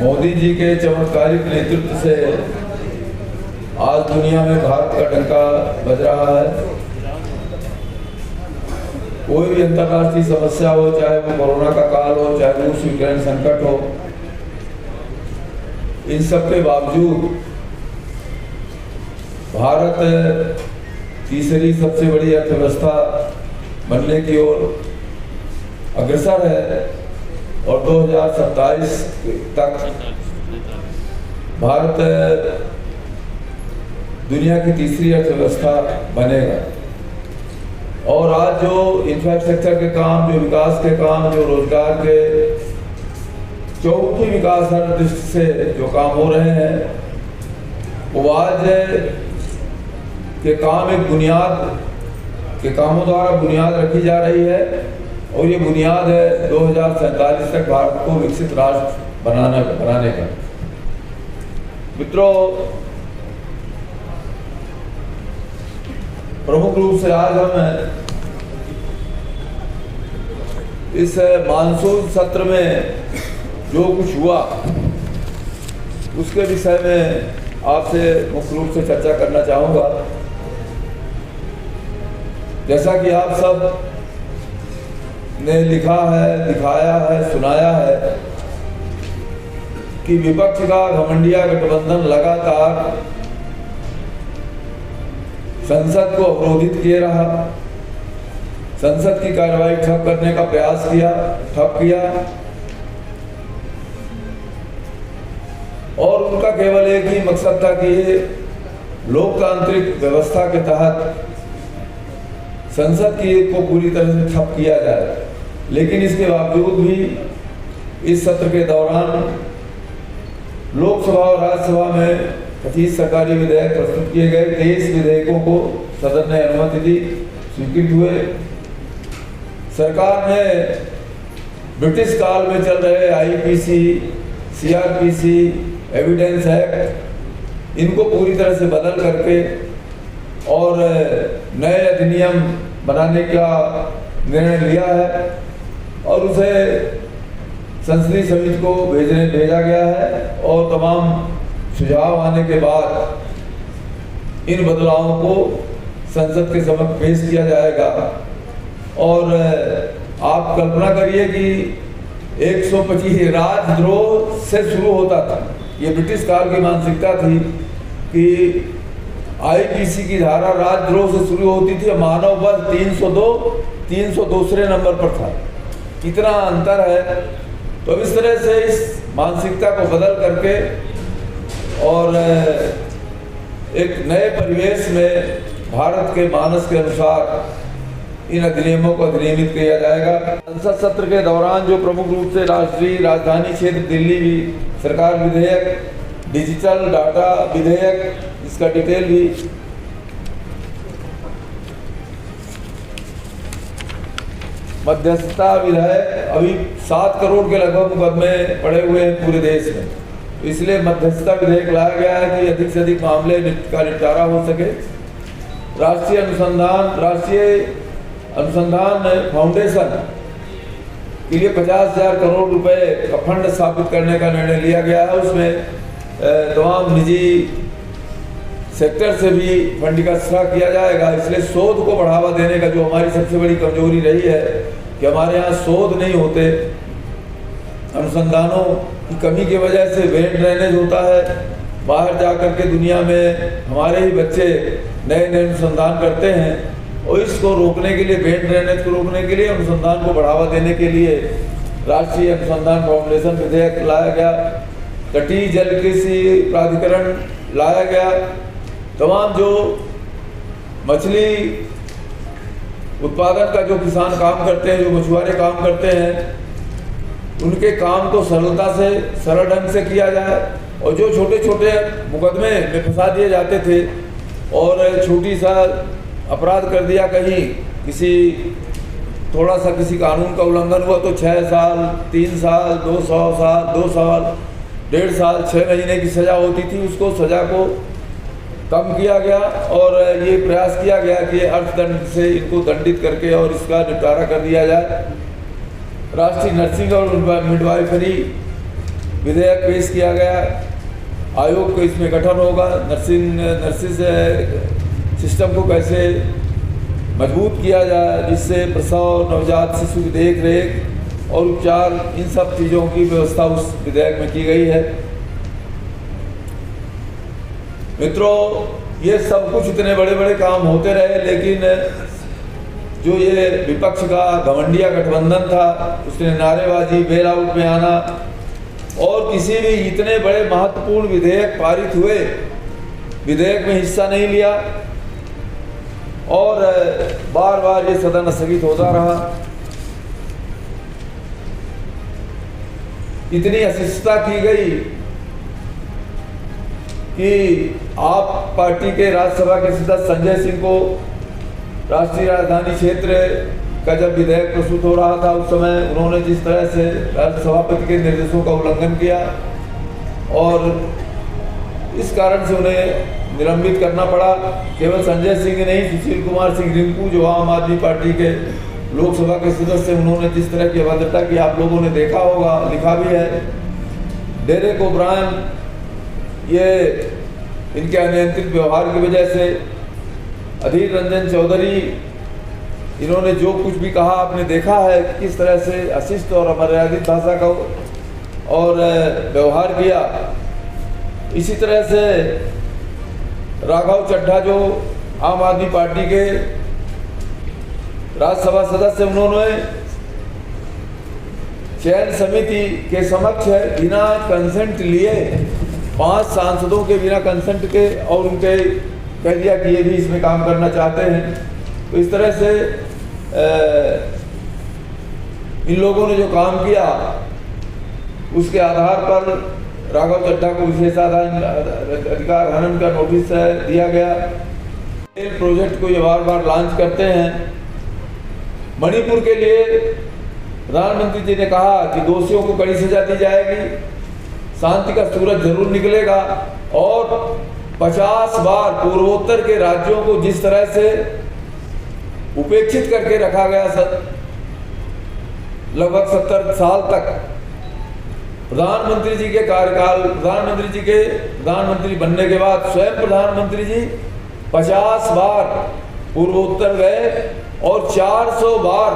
मोदी जी के चमत्कारिक नेतृत्व से आज दुनिया में भारत का डंका बज रहा है। कोई भी अंतर्राष्ट्रीय समस्या हो, चाहे वो कोरोना का काल हो, चाहे रूस यूक्रेन संकट हो, इन सब के बावजूद भारत तीसरी सबसे बड़ी अर्थव्यवस्था बनने की ओर अग्रसर है और 2027 तक भारत दुनिया की तीसरी अर्थव्यवस्था बनेगा। और आज जो इंफ्रास्ट्रक्चर के काम, जो विकास के काम, जो रोजगार के चौमुखी विकास हर दृष्टि से जो काम हो रहे हैं, वो आज के काम एक बुनियाद के कामों द्वारा बुनियाद रखी जा रही है और ये बुनियाद है 2047 तक भारत को विकसित राष्ट्र बनाने का। मित्रों, प्रमुख रूप से आज हम इस मानसून सत्र में जो कुछ हुआ उसके विषय में आपसे मुख्य रूप से चर्चा करना चाहूँगा। जैसा कि आप सब ने लिखा है, दिखाया है, सुनाया है कि विपक्ष का घमंडिया गठबंधन लगातार संसद को अवरोधित किए रहा, संसद की कार्रवाई ठप करने का प्रयास किया और उनका केवल एक ही मकसद था कि ये लोकतांत्रिक व्यवस्था के तहत संसद की को पूरी तरह से ठप किया जाए। लेकिन इसके बावजूद भी इस सत्र के दौरान लोकसभा और राज्यसभा में 25 सरकारी विधेयक प्रस्तुत किए गए। 23 विधेयकों को सदन ने अनुमति दी, स्वीकृत हुए। सरकार ने ब्रिटिश काल में चल रहे आईपीसी, सीआरपीसी, एविडेंस एक्ट, इनको पूरी तरह से बदल करके और नए अधिनियम बनाने का निर्णय लिया है और उसे संसदीय समिति को भेजा गया है और तमाम सुझाव आने के बाद इन बदलावों को संसद के समक्ष पेश किया जाएगा। और आप कल्पना करिए कि 125 राजद्रोह से शुरू होता था। ये ब्रिटिश काल की मानसिकता थी कि आईपीसी की धारा राजद्रोह से शुरू होती थी, मानव बल 302 दूसरे नंबर पर था। कितना अंतर है। तो इस तरह से इस मानसिकता को बदल करके और एक नए परिवेश में भारत के मानस के अनुसार इन अधिनियमों को अधिनियमित किया जाएगा। संसद सत्र के दौरान जो प्रमुख रूप से राष्ट्रीय राजधानी क्षेत्र दिल्ली भी सरकार विधेयक, डिजिटल डाटा विधेयक, इसका डिटेल भी मध्यस्थता विधेयक, अभी 7 करोड़ के लगभग मुकदमे पड़े हुए हैं पूरे देश में, इसलिए मध्यस्थता विधेयक लाया गया है कि अधिक से अधिक मामले का निपटारा हो सके। राष्ट्रीय अनुसंधान फाउंडेशन के लिए 50,000 करोड़ रुपए का फंड स्थापित करने का निर्णय लिया गया है। उसमें तमाम निजी सेक्टर से भी फंड का इस्तेमाल किया जाएगा। इसलिए शोध को बढ़ावा देने का, जो हमारी सबसे बड़ी कमजोरी रही है कि हमारे यहाँ शोध नहीं होते, अनुसंधानों की कमी की वजह से ब्रेन ड्रेनेज होता है। बाहर जा कर के दुनिया में हमारे ही बच्चे नए अनुसंधान करते हैं और इसको रोकने के लिए, ब्रेन ड्रेनेज को रोकने के लिए, अनुसंधान को बढ़ावा देने के लिए राष्ट्रीय अनुसंधान फाउंडेशन विधेयक लाया गया। तटीय जल कृषि प्राधिकरण लाया गया। तमाम जो मछली उत्पादन का जो किसान काम करते हैं, जो मछुआरे काम करते हैं, उनके काम को सरल ढंग से किया जाए और जो छोटे छोटे मुकदमे में फंसा दिए जाते थे और छोटी सा अपराध कर दिया, कहीं थोड़ा सा किसी कानून का उल्लंघन हुआ तो 6 साल, 3 साल, 2 साल, 2 साल, 1.5 साल, 6 महीने की सज़ा होती थी। उसको सज़ा को कम किया गया और ये प्रयास किया गया कि अर्थदंड से इनको दंडित करके और इसका निपटारा कर दिया जाए। राष्ट्रीय नर्सिंग और मिडवाइफरी विधेयक पेश किया गया। आयोग को इसमें गठन होगा, नर्सिस सिस्टम को कैसे मजबूत किया जाए जिससे प्रसव, नवजात शिशु की देख रेख और उपचार, इन सब चीज़ों की व्यवस्था उस विधेयक में की गई है। मित्रों, ये सब कुछ इतने बड़े बड़े काम होते रहे, लेकिन जो ये विपक्ष का घमंडिया गठबंधन था उसने नारेबाजी, बेल आउट में आना और किसी भी इतने बड़े महत्वपूर्ण विधेयक पारित हुए विधेयक में हिस्सा नहीं लिया और बार बार ये सदन स्थगित होता रहा। इतनी अशिष्टता की गई कि आप पार्टी के राज्यसभा के सदस्य संजय सिंह को राष्ट्रीय राजधानी क्षेत्र का जब विधेयक प्रस्तुत हो रहा था उस समय उन्होंने जिस तरह से राज्य सभापति के निर्देशों का उल्लंघन किया और इस कारण से उन्हें निलंबित करना पड़ा। केवल संजय सिंह नहीं, सुशील कुमार सिंह रिंकू जो आम आदमी पार्टी के लोकसभा के सदस्य, उन्होंने जिस तरह की अभद्रता की आप लोगों ने देखा होगा, लिखा भी है। डेरेक ओब्रायन, ये इनके अनियंत्रित व्यवहार की वजह से, अधीर रंजन चौधरी, इन्होंने जो कुछ भी कहा आपने देखा है किस तरह से अशिष्ट और अमर्यादित भाषा का और व्यवहार किया। इसी तरह से राघव चड्ढा जो आम आदमी पार्टी के राज्यसभा सदस्य, उन्होंने चयन समिति के समक्ष बिना कंसेंट लिए 5 सांसदों के बिना कंसेंट के और उनके कह दिया कि ये भी इसमें काम करना चाहते हैं। तो इस तरह से इन लोगों ने जो काम किया उसके आधार पर राघव चड्ढा को विशेषाधिकार हनन का नोटिस दिया गया। प्रोजेक्ट को ये बार बार लॉन्च करते हैं। मणिपुर के लिए प्रधानमंत्री जी ने कहा कि दोषियों को कड़ी सजा दी जाएगी, शांति का सूरज जरूर निकलेगा और 50 बार पूर्वोत्तर के राज्यों को जिस तरह से उपेक्षित करके रखा गया लगभग 70 साल तक, प्रधानमंत्री जी के कार्यकाल, प्रधानमंत्री बनने के बाद स्वयं प्रधानमंत्री जी 50 बार पूर्वोत्तर गए और 400 बार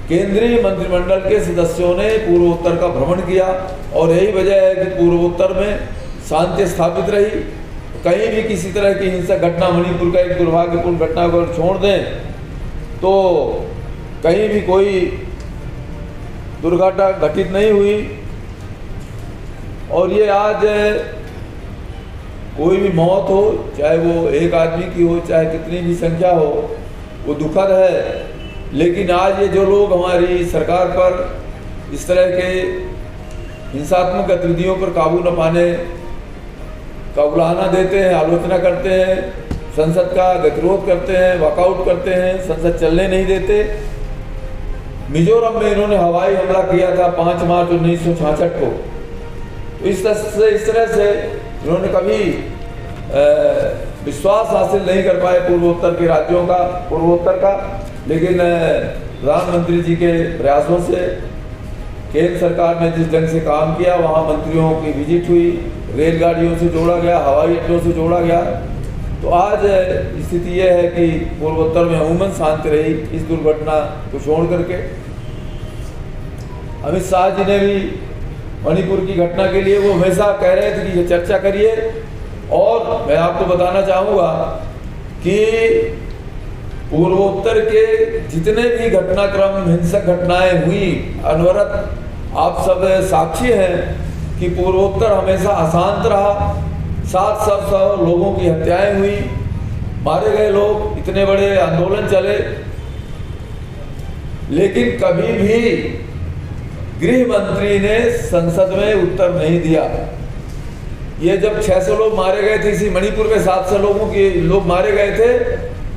केंद्रीय मंत्रिमंडल के सदस्यों ने पूर्वोत्तर का भ्रमण किया और यही वजह है कि पूर्वोत्तर में शांति स्थापित रही। कहीं भी किसी तरह की हिंसक घटना, मणिपुर का एक दुर्भाग्यपूर्ण घटना को छोड़ दें तो कहीं भी कोई दुर्घटना घटित नहीं हुई। और ये आज कोई भी मौत हो, चाहे वो एक आदमी की हो, चाहे कितनी भी संख्या हो, वो दुखद है। लेकिन आज ये जो लोग हमारी सरकार पर इस तरह के हिंसात्मक गतिविधियों पर काबू न पाने का उलाहना देते हैं, आलोचना करते हैं, संसद का गतिरोध करते हैं, वॉकआउट करते हैं, संसद चलने नहीं देते। मिजोरम में इन्होंने हवाई हमला किया था 5 मार्च 1966 को। तो इस तरह से इन्होंने कभी विश्वास हासिल नहीं कर पाए पूर्वोत्तर के राज्यों का, पूर्वोत्तर का। लेकिन प्रधानमंत्री जी के प्रयासों से केंद्र सरकार ने जिस ढंग से काम किया, वहाँ मंत्रियों की विजिट हुई, रेलगाड़ियों से जोड़ा गया, हवाई अड्डों से जोड़ा गया, तो आज स्थिति यह है कि पूर्वोत्तर में अमूमन शांति रही इस दुर्घटना को छोड़ करके। अमित शाह जी ने भी मणिपुर की घटना के लिए वो हमेशा कह रहे थे कि ये चर्चा करिए। और मैं आपको बताना चाहूँगा कि पूर्वोत्तर के जितने भी घटनाक्रम, हिंसक घटनाएं हुई, अनवरत आप सब साक्षी हैं कि पूर्वोत्तर हमेशा अशांत रहा। 700 लोगों की हत्याएं हुई, मारे गए लोग, इतने बड़े आंदोलन चले, लेकिन कभी भी गृह मंत्री ने संसद में उत्तर नहीं दिया। ये जब 600 लोग मारे गए थे, इसी मणिपुर में 700 लोग मारे गए थे,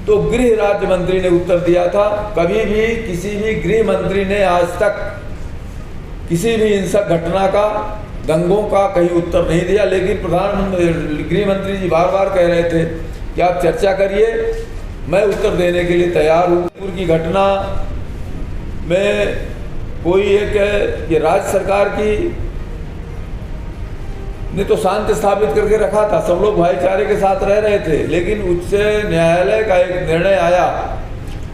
तो गृह राज्य मंत्री ने उत्तर दिया था। कभी भी किसी भी गृह मंत्री ने आज तक किसी भी हिंसक घटना का, दंगों का कहीं उत्तर नहीं दिया। लेकिन प्रधानमंत्री, गृह मंत्री जी बार बार कह रहे थे कि आप चर्चा करिए, मैं उत्तर देने के लिए तैयार हूँ। मणिपुर की घटना में कोई एक ये राज्य सरकार की ने तो शांति स्थापित करके रखा था, सब लोग भाईचारे के साथ रह रहे थे। लेकिन उच्च न्यायालय का एक निर्णय आया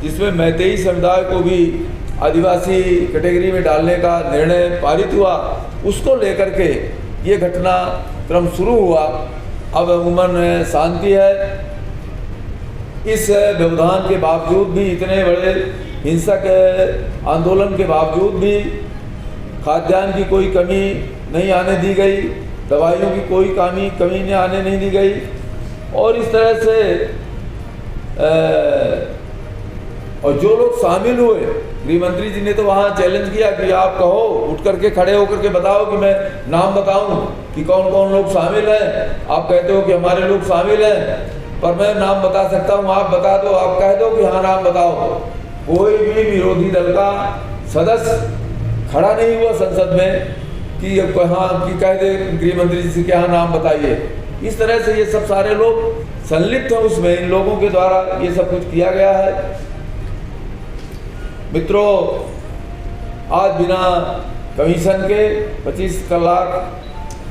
जिसमें मैतेई समुदाय को भी आदिवासी कैटेगरी में डालने का निर्णय पारित हुआ। उसको लेकर के ये घटनाक्रम शुरू हुआ। अब अमूमन शांति है। इस व्यवधान के बावजूद भी, इतने बड़े हिंसक आंदोलन के बावजूद भी खाद्यान्न की कोई कमी नहीं आने दी गई, दवाइयों की कोई कमी आने नहीं दी गई। और इस तरह से और जो लोग शामिल हुए, गृह मंत्री जी ने तो वहाँ चैलेंज किया कि आप कहो, उठ करके खड़े होकर के बताओ कि मैं नाम बताऊं कि कौन कौन लोग शामिल हैं। आप कहते हो कि हमारे लोग शामिल हैं, पर मैं नाम बता सकता हूं, आप बता दो, आप कह दो कि हाँ नाम बताओ। कोई भी विरोधी दल का सदस्य खड़ा नहीं हुआ संसद में कि हाँ कि कह दे गृह मंत्री जी से कि हाँ नाम बताइए। इस तरह से ये सब सारे लोग संलिप्त हैं उसमें, इन लोगों के द्वारा ये सब कुछ किया गया है। मित्रों, आज बिना कमीशन के 25 लाख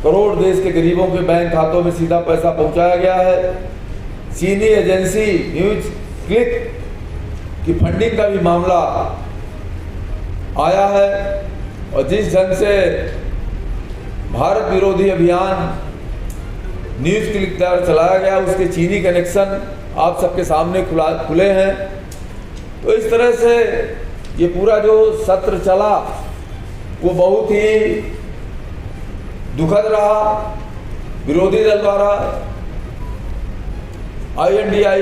करोड़ देश के गरीबों के बैंक खातों में सीधा पैसा पहुंचाया गया है। चीनी एजेंसी न्यूज क्लिक की फंडिंग का भी मामला आया है। और जिस ढंग से भारत विरोधी अभियान न्यूज क्लिक द्वारा चलाया गया, उसके चीनी कनेक्शन आप सबके सामने खुले हैं। तो इस तरह से ये पूरा जो सत्र चला वो बहुत ही दुखद रहा। विरोधी दल द्वारा, INDIA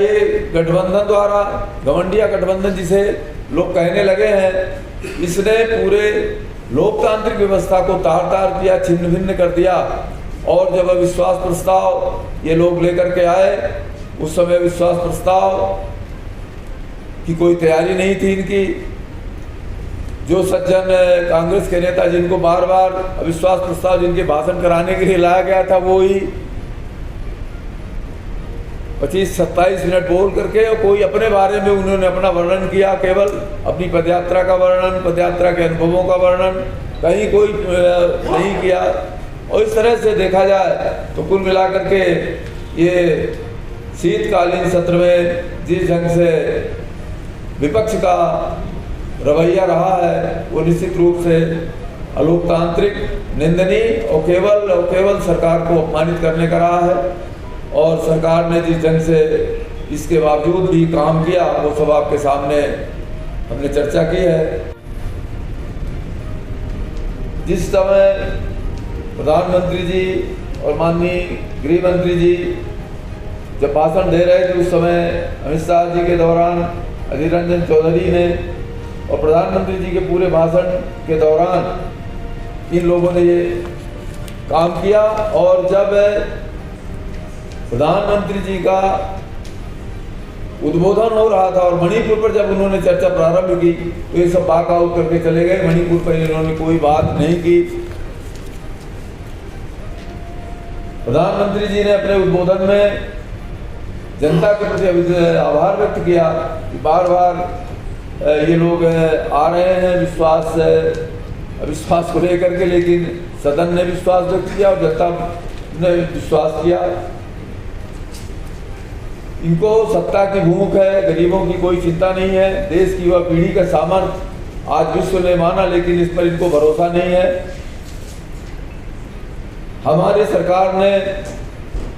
गठबंधन द्वारा, गठबंधिया गठबंधन जिसे लोग कहने लगे हैं, इसने पूरे लोकतांत्रिक व्यवस्था को तार-तार किया, छिन्न भिन्न कर दिया। और जब अविश्वास प्रस्ताव ये लोग लेकर के आए, उस समय अविश्वास प्रस्ताव की कोई तैयारी नहीं थी इनकी। जो सज्जन कांग्रेस के नेता जिनको बार बार अविश्वास प्रस्ताव जिनके भाषण कराने के लिए लाया गया था, वो ही 25-27 मिनट बोल करके, और कोई अपने बारे में उन्होंने अपना वर्णन किया, केवल अपनी पदयात्रा का वर्णन, पदयात्रा के अनुभवों का वर्णन कहीं कोई नहीं किया। और इस तरह से देखा जाए तो कुल मिलाकर के ये शीतकालीन सत्र में जिस ढंग से विपक्ष का रवैया रहा है, वो निश्चित रूप से अलोकतांत्रिक, निंदनीय और केवल सरकार को अपमानित करने का रहा है। और सरकार ने जिस ढंग से इसके बावजूद भी काम किया, वो सब आपके सामने हमने चर्चा की है। जिस समय प्रधानमंत्री जी और माननीय गृह मंत्री जी जब भाषण दे रहे थे, उस समय अमित शाह जी के दौरान अधीर रंजन चौधरी ने, और प्रधानमंत्री जी के पूरे भाषण के दौरान इन लोगों ने ये काम किया। और जब प्रधानमंत्री जी का उद्बोधन हो रहा था और मणिपुर पर जब उन्होंने चर्चा प्रारंभ की, तो ये सब बाक आउट करके चले गए। मणिपुर पर इन्होंने कोई बात नहीं की। प्रधानमंत्री जी ने अपने उद्बोधन में जनता के प्रति आभार व्यक्त किया कि बार बार ये लोग आ रहे हैं अविश्वास को लेकर के, लेकिन सदन ने विश्वास व्यक्त किया और जनता ने विश्वास किया। इनको सत्ता की भूख है, गरीबों की कोई चिंता नहीं है। देश की युवा पीढ़ी का सामर्थ्य आज विश्व ने माना, लेकिन इस पर इनको भरोसा नहीं है। हमारी सरकार ने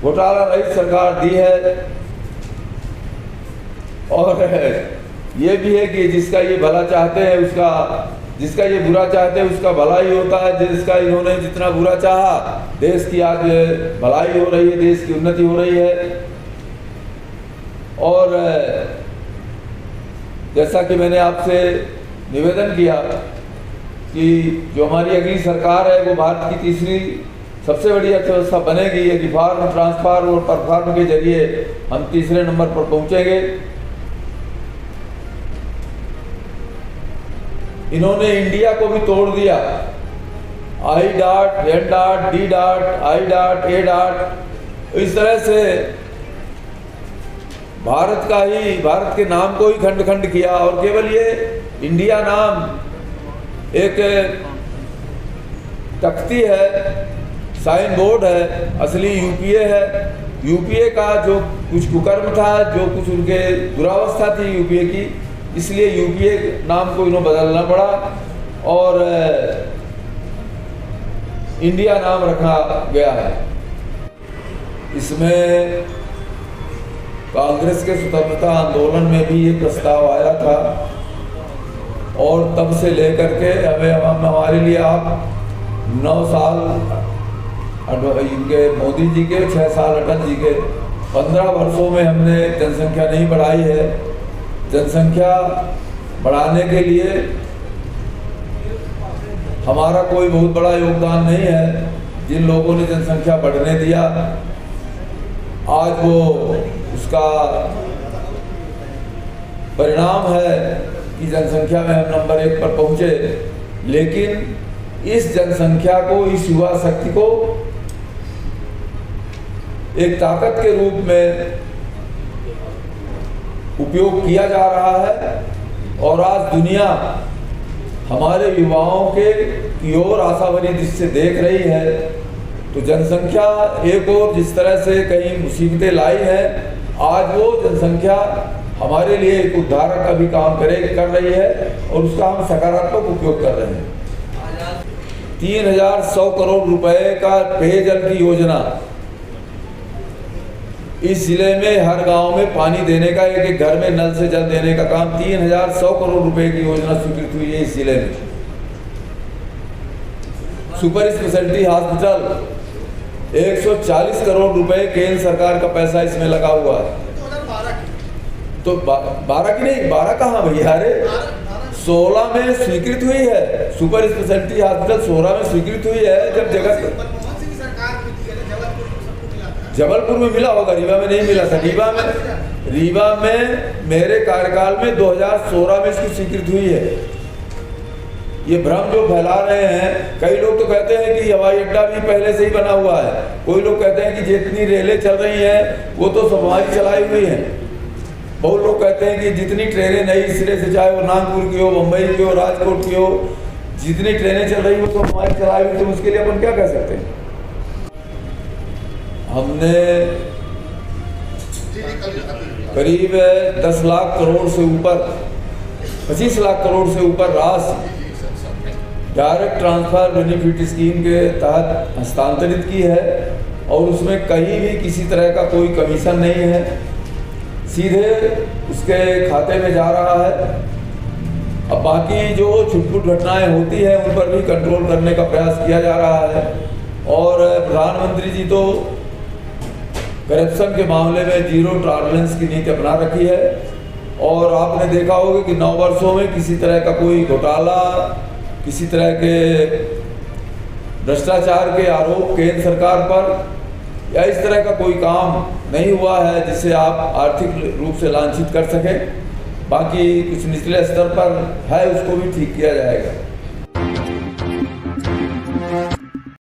घोटाला रहित सरकार दी है। और ये भी है कि जिसका ये भला चाहते हैं जिसका ये बुरा चाहते हैं उसका भला ही होता है। जिसका इन्होंने जितना बुरा चाहा, देश की आज भलाई हो रही है, देश की उन्नति हो रही है। और जैसा कि मैंने आपसे निवेदन किया कि जो हमारी अगली सरकार है वो भारत की तीसरी सबसे बड़ी अर्थव्यवस्था बनेगी। ये रिफॉर्म, ट्रांसफॉर्म और परफॉर्म के जरिए हम तीसरे नंबर पर पहुंचेंगे। इन्होंने इंडिया को भी तोड़ दिया। I dot, N dot, D dot, I dot, A dot, इस तरह से भारत के नाम को ही खंड खंड किया। और केवल ये इंडिया नाम एक तख्ती है, साइन बोर्ड है, असली यूपीए है। यूपीए का जो कुछ कुकर्म था, जो कुछ उनके दुरावस्था थी यूपीए की, इसलिए यूपीए नाम को इन्हों बदलना पड़ा और इंडिया नाम रखा गया है। इसमें कांग्रेस के स्वतंत्रता आंदोलन में भी ये प्रस्ताव आया था और तब से लेकर के हमारे लिए आप 9 साल इनके मोदी जी के, 6 साल अटल जी के, 15 वर्षों में हमने जनसंख्या नहीं बढ़ाई है। जनसंख्या बढ़ाने के लिए हमारा कोई बहुत बड़ा योगदान नहीं है। जिन लोगों ने जनसंख्या बढ़ने दिया, आज वो उसका परिणाम है कि जनसंख्या में हम नंबर 1 पर पहुंचे। लेकिन इस जनसंख्या को, इस युवा शक्ति को एक ताकत के रूप में उपयोग किया जा रहा है और आज दुनिया हमारे युवाओं के की ओर आशाभरी दृष्टि से देख रही है। तो जनसंख्या एक और जिस तरह से कई मुसीबतें लाई है, आज वो जनसंख्या हमारे लिए एक उद्धारक का भी काम कर रही है और उसका हम सकारात्मक उपयोग कर रहे हैं। 3100 करोड़ रुपए का पेयजल की योजना, इस जिले में हर गांव में पानी देने का, एक घर में नल से जल देने का काम, 3100 करोड़ रुपए की योजना स्वीकृत हुई है इस जिले में। सुपर स्पेशलिटी हॉस्पिटल, 140 करोड़ रुपए केंद्र सरकार का पैसा इसमें लगा हुआ है। तो 12 की नहीं, 12 कहाँ भैया, अरे 16 में स्वीकृत हुई है। सुपर स्पेशलिटी हॉस्पिटल 16 में स्वीकृत हुई है। जब जगह जबलपुर में मिला होगा, रीवा में नहीं मिला था। रीवा में मेरे कार्यकाल में 2016 में इसकी स्वीकृति हुई है। ये भ्रम जो फैला रहे हैं, कई लोग तो कहते हैं कि हवाई अड्डा भी पहले से ही बना हुआ है। कोई लोग कहते हैं कि जितनी रेलें चल रही हैं वो तो सब हमारी चलाई हुई हैं। बहुत लोग कहते हैं कि जितनी ट्रेनें नई सिरे से, चाहे वो नागपुर की हो, मुंबई की हो, राजकोट की हो, जितनी ट्रेनें चल रही वो तो हमारी चलाई हुई। तो उसके लिए अपन क्या कह सकते हैं? हमने करीब 10 लाख करोड़ से ऊपर, 25 लाख करोड़ से ऊपर राशि डायरेक्ट ट्रांसफर बेनिफिट स्कीम के तहत हस्तांतरित की है और उसमें कहीं भी किसी तरह का कोई कमीशन नहीं है, सीधे उसके खाते में जा रहा है। अब बाकी जो छुटपुट घटनाएं होती हैं उन पर भी कंट्रोल करने का प्रयास किया जा रहा है। और प्रधानमंत्री जी तो करप्शन के मामले में जीरो टॉलरेंस की नीति अपना रखी है और आपने देखा होगा कि 9 वर्षों में किसी तरह का कोई घोटाला, किसी तरह के भ्रष्टाचार के आरोप केंद्र सरकार पर या इस तरह का कोई काम नहीं हुआ है जिससे आप आर्थिक रूप से लांछित कर सकें। बाकी कुछ निचले स्तर पर है, उसको भी ठीक किया जाएगा।